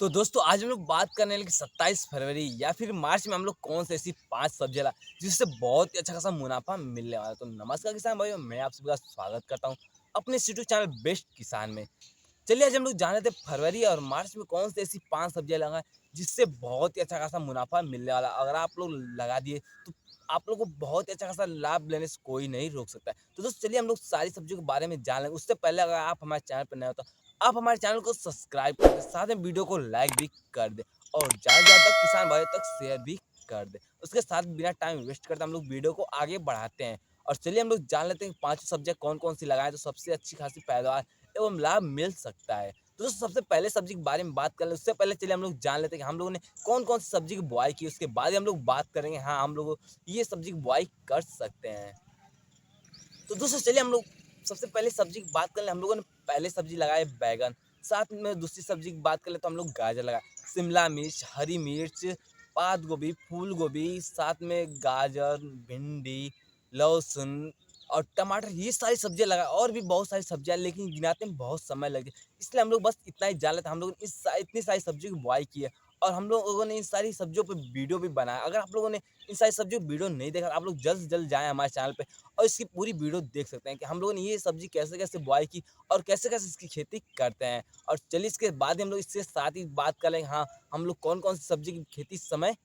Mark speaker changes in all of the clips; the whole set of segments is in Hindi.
Speaker 1: तो दोस्तों आज हम लोग बात करने लगे 27 फरवरी या फिर मार्च में हम लोग कौन सी ऐसी 5 सब्जियां ला जिससे बहुत ही अच्छा खासा मुनाफा मिलने वाला है। तो नमस्कार किसान भाइयों, मैं आप सभी का स्वागत करता हूं अपने यूट्यूब चैनल बेस्ट किसान में। चलिए आज हम लोग जान लेते हैं फरवरी और मार्च में कौन सी ऐसी 5 सब्जियां लगाएं जिससे बहुत ही अच्छा खासा मुनाफा मिलने वाला है। अगर आप लोग लगा दिए तो आप लोग को बहुत ही अच्छा खासा लाभ लेने से कोई नहीं रोक सकता है। तो दोस्तों चलिए हम लोग सारी सब्जियों के बारे में जान लेंगे। उससे पहले अगर आप हमारे चैनल पर नए हो तो आप हमारे चैनल को सब्सक्राइब कर दें, साथ में वीडियो को लाइक भी कर दें और ज़्यादा से ज़्यादा किसान भाइयों तक शेयर भी कर दें। उसके साथ बिना टाइम वेस्ट करते हम लोग वीडियो को आगे बढ़ाते हैं और चलिए हम लोग जान लेते हैं पांचों सब्जियां कौन कौन सी लगाएं तो सबसे अच्छी खासी पैदावार एवं लाभ मिल सकता है। तो दोस्तों सबसे पहले सब्जी के बारे में बात कर ले उससे पहले चलिए हम लोग जान लेते हैं कि हम लोगों ने कौन कौन सी सब्जी की बुआई की, उसके बाद ही हम लोग बात करेंगे हाँ हम लोग ये सब्जी की बुआई कर सकते हैं। तो दोस्तों चलिए हम लोग सबसे पहले सब्जी की बात कर ले। हम लोगों ने पहले सब्जी लगाए बैगन, साथ में दूसरी सब्जी की बात कर ले तो हम लोग गाजर लगाए, शिमला मिर्च, हरी मिर्च, पात गोभी, फूल गोभी, साथ में गाजर, भिंडी, लहसुन और टमाटर, ये सारी सब्जियां लगाए और भी बहुत सारी सब्जियां, लेकिन गिनाते में बहुत समय लगे, इसलिए हम लोग बस इतना ही जान लेते हैं। हम लोग ने इतनी सारी सब्जियों की बुआई की है और हम लोगों ने इन सारी सब्जियों पर वीडियो भी बनाया। अगर आप लोगों ने इन सारी सब्जियों की वीडियो नहीं देखा, आप लोग जल्द से जल्द जाएं हमारे चैनल पे और इसकी पूरी वीडियो देख सकते हैं कि हम लोगों ने ये सब्जी कैसे-कैसे बुआई की और कैसे-कैसे इसकी खेती करते हैं। और चलिए इसके बाद ही हम लोग इसके साथ ही बात कर लेंगे हाँ, हम लोग कौन-कौन सी सब्जी की खेती इस समय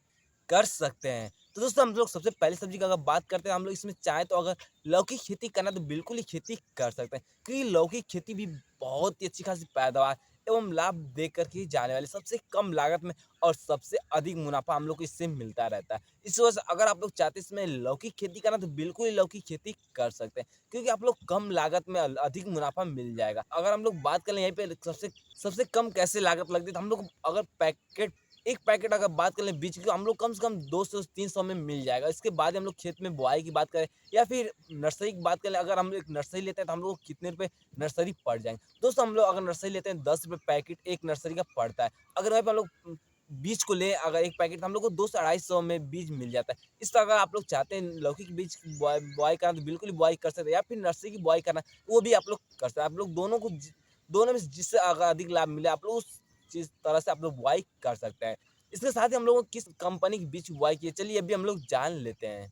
Speaker 1: कर सकते हैं। तो दोस्तों हम लोग सबसे पहली सब्जी की अगर बात करते हैं, हम लोग इसमें चाहें तो अगर लौकी की खेती करना तो बिल्कुल ही खेती कर सकते हैं। क्योंकि लौकी की खेती भी बहुत ही अच्छी खासी पैदावार एवं लाभ दे कर के जाने वाली सबसे कम लागत में और सबसे अधिक मुनाफा हम लोग को इससे मिलता रहता है। इस वजह से अगर आप लोग चाहते हैं इसमें लौकी की खेती करना तो बिल्कुल ही लौकी की खेती कर सकते हैं। क्योंकि आप लोग कम लागत में अधिक मुनाफा मिल जाएगा। अगर हम लोग बात करें यहीं पे सबसे सबसे कम कैसे लागत लगती है तो हम लोग अगर पैकेट एक पैकेट अगर बात कर लें बीज की, तो हम लोग कम से कम 200 से 300 में मिल जाएगा। इसके बाद हम लोग खेत में बुआई की बात करें या फिर नर्सरी की बात करें, अगर हम लोग एक नर्सरी लेते हैं तो हम लोग को कितने रुपए नर्सरी पड़ जाएंगे। दोस्तों हम लोग अगर नर्सरी लेते हैं 10 रुपये पैकेट एक नर्सरी का पड़ता है। अगर वहीं पर हम लोग बीज को ले अगर एक पैकेट, हम लोग को 200 से 250 में बीज मिल जाता है। इस तरह अगर आप लोग चाहते हैं लौकी के बीज की बुआई करना तो बिल्कुल ही बुआई कर सकते हैं या फिर नर्सरी की बुआई करना वो भी आप लोग कर सकते हैं। आप लोग दोनों में से जिससे अगर अधिक लाभ मिले आप लोग उस चीज तरह से आप लोग बुआई कर सकते हैं। इसके साथ ही हम लोगों को किस कंपनी के बीच बुआई की है, चलिए अभी हम लोग जान लेते हैं।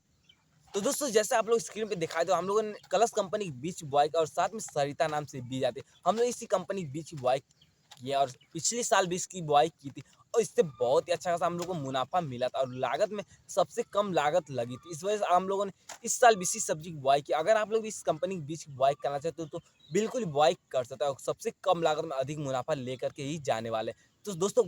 Speaker 1: तो दोस्तों जैसे आप लोग स्क्रीन पे दिखाई दो, हम लोगों ने कलश कंपनी के बीच की बुआई की और साथ में सरिता नाम से बीज आते हैं। हम लोग इसी कंपनी के बीच की बुआई की है और पिछले साल भी इसकी बुआई की थी और इससे बहुत ही अच्छा खासा हम लोग को मुनाफा मिला था और लागत में सबसे कम लागत लगी थी। इस वजह से हम लोगों ने इस साल भी इसी सब्जी की बुआई की। अगर आप लोग भी इस कंपनी के बीच की बुआई करना चाहते हो तो बिल्कुल ही बुआई कर सकते हो, सबसे कम लागत में अधिक मुनाफा लेकर के ही जाने वाले। तो दोस्तों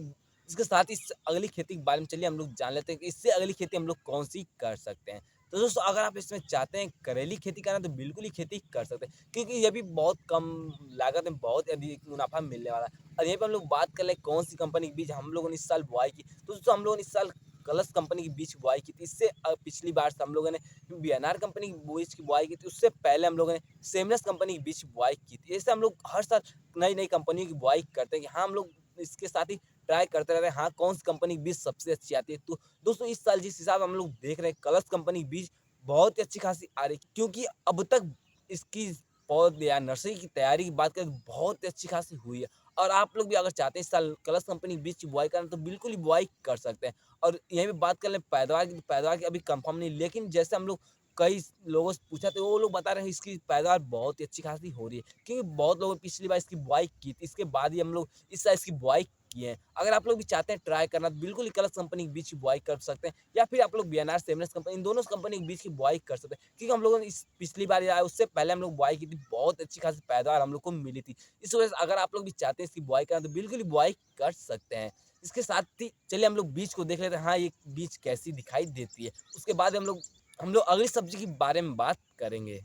Speaker 1: इसके साथ ही इस अगली खेती के बारे में चलिए हम लोग जान लेते हैं कि इससे अगली खेती हम लोग कौन सी कर सकते हैं। तो दोस्तों अगर आप इसमें चाहते हैं करेली खेती करना तो बिल्कुल ही खेती कर सकते हैं, क्योंकि ये भी बहुत कम लागत में बहुत अधिक मुनाफा मिलने वाला है। और यहीं पर हम लोग बात कर ले कौन सी कंपनी के बीज हम लोगों ने इस साल बुआई की, तो दोस्तों हम लोगों ने इस साल कलश कंपनी के बीज बुआई की थी। इससे पिछली बार से हम लोगों ने बीएनआर कंपनी के बीज की बुआई की थी, उससे पहले हम लोगों ने सेमनस कंपनी के बीज की बुआई की थी। ऐसे हम लोग हर साल नई नई कंपनियों की बुआई करते हैं कि हाँ हम लोग इसके साथ ही ट्राई करते रहते हैं हाँ कौन सी कंपनी की बीज सबसे अच्छी आती है। तो दोस्तों इस साल जिस हिसाब हम लोग देख रहे हैं कलश कंपनी के बीज बहुत ही अच्छी खासी आ रही है, क्योंकि अब तक इसकी पौध या नर्सरी की तैयारी की बात करें तो बहुत ही अच्छी खासी हुई है। और आप लोग भी अगर चाहते हैं इस साल कलश कंपनी के बीज की बुआई करना तो बिल्कुल ही बुआई कर सकते हैं। और यहीं पे बात कर लें पैदावार की, तो पैदावार की अभी कंफर्म नहीं, लेकिन जैसे हम लोग कई लोगों से पूछा तो वो लोग बता रहे हैं इसकी पैदावार बहुत ही अच्छी खासी हो रही है, क्योंकि बहुत लोगों ने पिछली बार इसकी बुआई की थी, इसके बाद ही हम लोग इस साल इसकी बुआई किए हैं। अगर आप लोग भी चाहते हैं ट्राई करना तो बिल्कुल ही कलश कंपनी के बीच की बुआई कर सकते हैं या फिर आप लोग बीएनआर सेमनस कंपनी, इन दोनों कंपनी के बीच की बुआई कर सकते हैं, क्योंकि हम लोगों ने इस पिछली बार या उससे पहले हम लोग बुआई की थी, बहुत अच्छी खासी पैदावार हम लोग को मिली थी। इस वजह से अगर आप लोग भी चाहते हैं इसकी बुआई करना तो बिल्कुल ही बुआई कर सकते हैं। इसके साथ ही चलिए हम लोग बीज को देख लेते हैं हाँ ये बीज कैसी दिखाई देती है, उसके बाद हम लोग अगली सब्जी के बारे में बात करेंगे।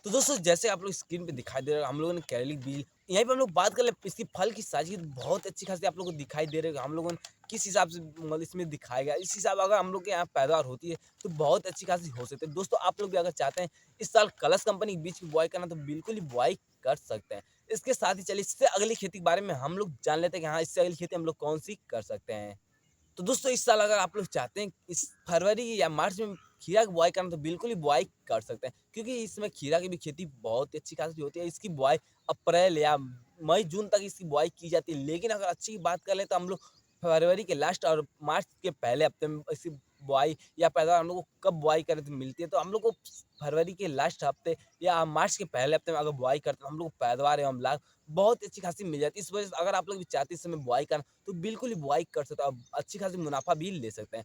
Speaker 1: तो दोस्तों जैसे आप लोग स्क्रीन पे दिखाई दे रहा है हम लोगों ने करेली बीज, यहीं पे हम लोग बात कर ले इसकी फल की साइज की, तो बहुत अच्छी खासी आप लोगों को दिखाई दे रही है। हम लोगों ने किस हिसाब से मतलब इसमें दिखाया गया, इस हिसाब अगर हम लोग के यहाँ पैदावार होती है तो बहुत अच्छी खासी हो सकती है। दोस्तों आप लोग भी अगर चाहते हैं इस साल कलश कंपनी के बीज की बुआई करना तो बिल्कुल ही बुआई कर सकते हैं। इसके साथ ही चलिए इससे अगली खेती के बारे में हम लोग जान लेते हैं कि हाँ इससे अगली खेती हम लोग कौन सी कर सकते हैं। तो दोस्तों इस साल अगर आप लोग चाहते हैं इस फरवरी या मार्च में खीरा की बुआई करना तो बिल्कुल ही बुआई कर सकते हैं, क्योंकि इसमें खीरा की भी खेती बहुत ही अच्छी खासी होती है। इसकी बुआई अप्रैल या मई जून तक इसकी बुआई की जाती है। लेकिन अगर अच्छी की बात कर लें तो हम लोग फरवरी के लास्ट और मार्च के पहले हफ्ते में इसकी बुआई या पैदावार हम लोग को कब बुआई करने को मिलती है, तो हम लोग को फरवरी के लास्ट हफ्ते या मार्च के पहले हफ्ते में अगर बुआई करते हैं तो हम लोग को पैदावार एवं लाभ बहुत अच्छी खासी मिल जाती है। इस वजह से अगर आप लोग भी चाहते हैं इस समय बुआई करना तो बिल्कुल ही बुआई कर सकते हो, आप अच्छी खासी मुनाफा भी ले सकते हैं।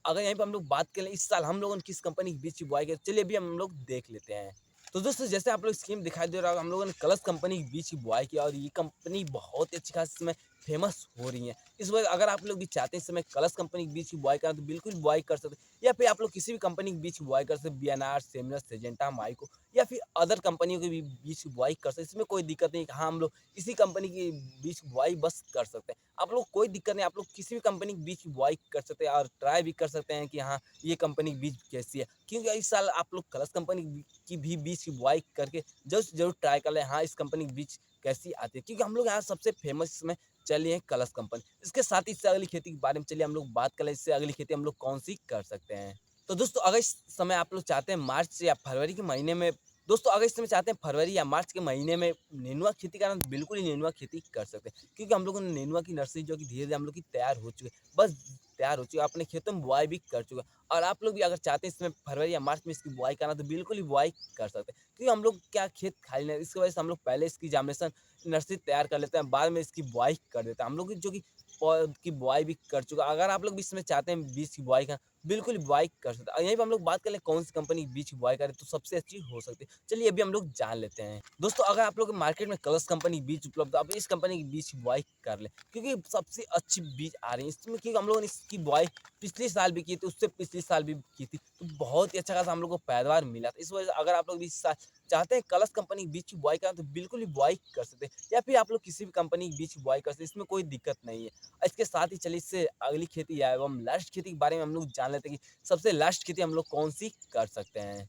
Speaker 1: अगर यहीं पे हम लोग बात करें इस साल हम लोगों ने किस कंपनी के बीज की बुआई की, चलिए अभी हम लोग देख लेते हैं। तो दोस्तों जैसे आप लोग स्कीम दिखाई दे रहा होगा, हम लोगों ने कलश कंपनी के बीज की बुआई की और ये कंपनी बहुत ही अच्छी खासी इस समय फेमस हो रही है। इस वजह अगर आप लोग भी चाहते हैं इस समय कलश कंपनी के बीज की बुआई करना तो बिल्कुल बुआई कर सकते हैं, या फिर आप लोग किसी भी कंपनी के बीज की बुआई कर सकते हैं, बीएनआर, सेमिनस, सिजेंटा, माइको या फिर अदर कंपनियों के भी बीज की बुआई कर सकते हैं। इसमें कोई दिक्कत नहीं कि हाँ हम लोग इसी कंपनी की बीज की बुआई बस कर सकते हैं। आप लोग कोई दिक्कत नहीं, आप लोग किसी भी कंपनी के बीज की बुआई कर सकते हैं और ट्राई भी कर सकते हैं कि हाँ ये कंपनी की बीज कैसी है। क्योंकि इस साल आप लोग कलश कंपनी की भी बीज की बुआई करके ज़रूर ट्राई कर लें, हाँ इस कंपनी की बीज कैसी आती है। क्योंकि हम लोग यहाँ सबसे फेमस इसमें चली है कलश कंपनी। इसके साथ ही इससे अगली खेती के बारे में चलिए हम लोग बात कर लें, इससे अगली खेती हम लोग कौन-सी कर सकते हैं। तो दोस्तों अगर इस समय आप लोग चाहते हैं मार्च या फरवरी के महीने में दोस्तों अगर इस समय चाहते हैं फरवरी या मार्च के महीने में नेनुआ खेती करना तो बिल्कुल ही नेनुआ खेती कर सकते हैं। क्योंकि हम लोगों ने नेनुआ की नर्सरी जो कि धीरे-धीरे हम लोग की तैयार हो चुकी है। बस तैयार हो चुकी है, अपने खेतों में बुआई भी कर चुका है। और आप लोग भी अगर चाहते हैं इसमें फरवरी या मार्च में इसकी बुआई करना तो बिल्कुल ही बुआई कर सकते हैं। क्योंकि हम लोग क्या खेत खाली नहीं, इसकी वजह से हम लोग पहले इसकी जर्मिनेशन नर्सरी तैयार कर लेते हैं, बाद में इसकी बुआई कर देते हैं। हम लोग की जो कि पौध की बुआई भी कर चुका है। अगर आप लोग भी इसमें चाहते हैं बीज की बुआई करना, बिल्कुल बुआई कर सकते हैं। और यहीं पे हम लोग बात कर लें कौन सी कंपनी की बीज की बुआई करें तो सबसे अच्छी हो सकती है। चलिए अभी हम लोग जान लेते हैं। दोस्तों अगर आप लोग मार्केट में कलश कंपनी की बीज उपलब्ध है, आप इस कंपनी की बीज की बुआई कर लें। क्योंकि सबसे अच्छी बीज आ रही है इसमें, क्योंकि हम लोगों ने इसकी बुआई पिछले साल भी की थी, उससे पिछले साल भी की थी, तो बहुत ही अच्छा खासा हम लोग को पैदावार मिला था। इस वजह से अगर आप लोग भी इस साल चाहते हैं कलश कंपनी के बीज की बुआई करना तो बिल्कुल ही बुआई कर सकते हैं, या फिर आप लोग किसी भी कंपनी के बीज की बुआई कर सकते हैं, इसमें कोई दिक्कत नहीं है। इसके साथ ही चलिए इससे अगली खेती या एवं लास्ट खेती के बारे में हम लोग जान लेते हैं कि सबसे लास्ट खेती हम लोग कौन सी कर सकते हैं।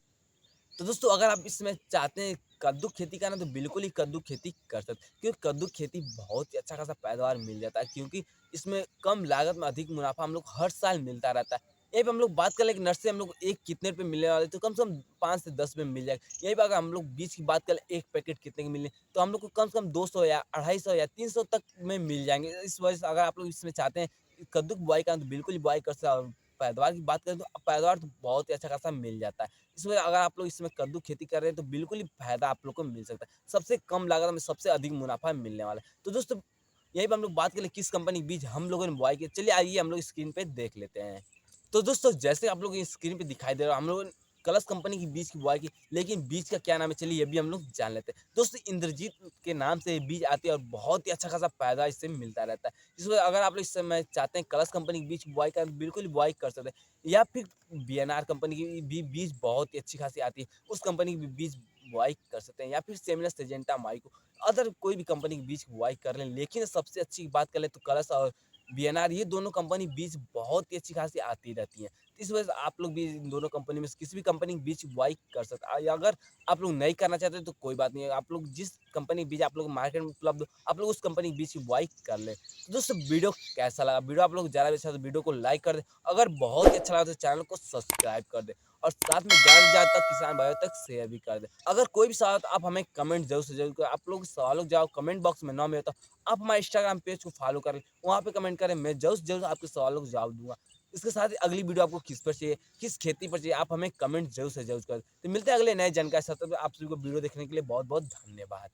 Speaker 1: तो दोस्तों अगर आप इसमें चाहते हैं कद्दू खेती करना तो बिल्कुल ही कद्दू खेती कर सकते हैं, क्योंकि कद्दू खेती बहुत ही अच्छा खासा पैदावार मिल जाता है। क्योंकि इसमें कम लागत में अधिक मुनाफा हम लोग हर साल मिलता रहता है। यहीं पे हम लोग बात कर लें कि नर्सरी हम लोग एक कितने रुपए मिलने वाले, तो कम से कम 5 से 10 में मिल जाएगा। यहीं पे अगर हम लोग बीज की बात करें एक पैकेट कितने के मिलने, तो हम लोग को कम से कम 200 या 250 या 300 तक में मिल जाएंगे। इस वजह से अगर आप लोग इसमें चाहते हैं कद्दू की बुआई करना तो बिल्कुल ही बुआई कर सकते हैं। और पैदावार की बात करें तो पैदावार तो बहुत ही अच्छा खासा मिल जाता है। इसमें अगर आप लोग इसमें कद्दू खेती कर रहे हैं तो बिल्कुल ही फ़ायदा आप लोग को मिल सकता है। सबसे कम लागत में सबसे अधिक मुनाफ़ा मिलने वाला है। तो दोस्तों यहीं पे हम लोग बात करें किस कंपनी के बीज हम लोगों ने बुआई की। चलिए आइए हम लोग स्क्रीन पे देख लेते हैं। तो दोस्तों जैसे आप लोग स्क्रीन पे दिखाई दे रहा है हम लोगों ने कलश कंपनी की बीज की बुआई की, लेकिन बीज का क्या नाम है चलिए ये भी हम लोग जान लेते हैं। दोस्तों इंद्रजीत के नाम से ये बीज आती है और बहुत ही अच्छा खासा फ़ायदा इससे मिलता रहता है। इस वजह अगर आप लोग इस समय चाहते हैं कलश कंपनी की बीज की बुआई करें बिल्कुल ही बुआई कर सकते हैं, या फिर बीएनआर कंपनी की भी बीज बहुत ही अच्छी खासी आती है, उस कंपनी की भी बीज बुआई कर सकते हैं, या फिर सेमिनस, सिजेंटा, माइको अदर कोई भी कंपनी की बीज की बुआई कर लें। लेकिन सबसे अच्छी बात कर लें तो कलश और बीएनआर ये दोनों कंपनी बीज बहुत ही अच्छी खासी आती रहती हैं। तो इस वजह से आप लोग भी इन दोनों कंपनी में से किसी भी कंपनी के बीज की बुआई कर सकते हैं। या अगर आप लोग नहीं करना चाहते तो कोई बात नहीं है, आप लोग जिस कंपनी के बीज आप लोग मार्केट में उपलब्ध हो, आप लोग उस कंपनी के बीज की बुआई कर लें। तो दोस्तों वीडियो कैसा लगा? वीडियो आप लोग ज़्यादा से ज़्यादा तो वीडियो को लाइक कर दें, अगर बहुत ही अच्छा लगा तो चैनल को सब्सक्राइब कर दें और साथ में ज़्यादा से ज़्यादा तक किसान भाइयों तक शेयर भी कर दें। अगर कोई भी सवाल हो तो आप हमें कमेंट ज़रूर से ज़रूर करें। आप लोग सवालों के जवाब कमेंट बॉक्स में ना मिले तो आप हमारे इंस्टाग्राम पेज को फॉलो करें, वहाँ पे कमेंट करें, मैं जल्द से जल्द आपके सवालों का जवाब दूँगा। इसके साथ ही अगली वीडियो आपको किस पर चाहिए, किस खेती पर चाहिए, आप हमें कमेंट ज़रूर से ज़रूर करें। तो मिलते हैं अगले नए जानकारी के साथ, तब तक आप सभी को वीडियो देखने के लिए बहुत-बहुत धन्यवाद।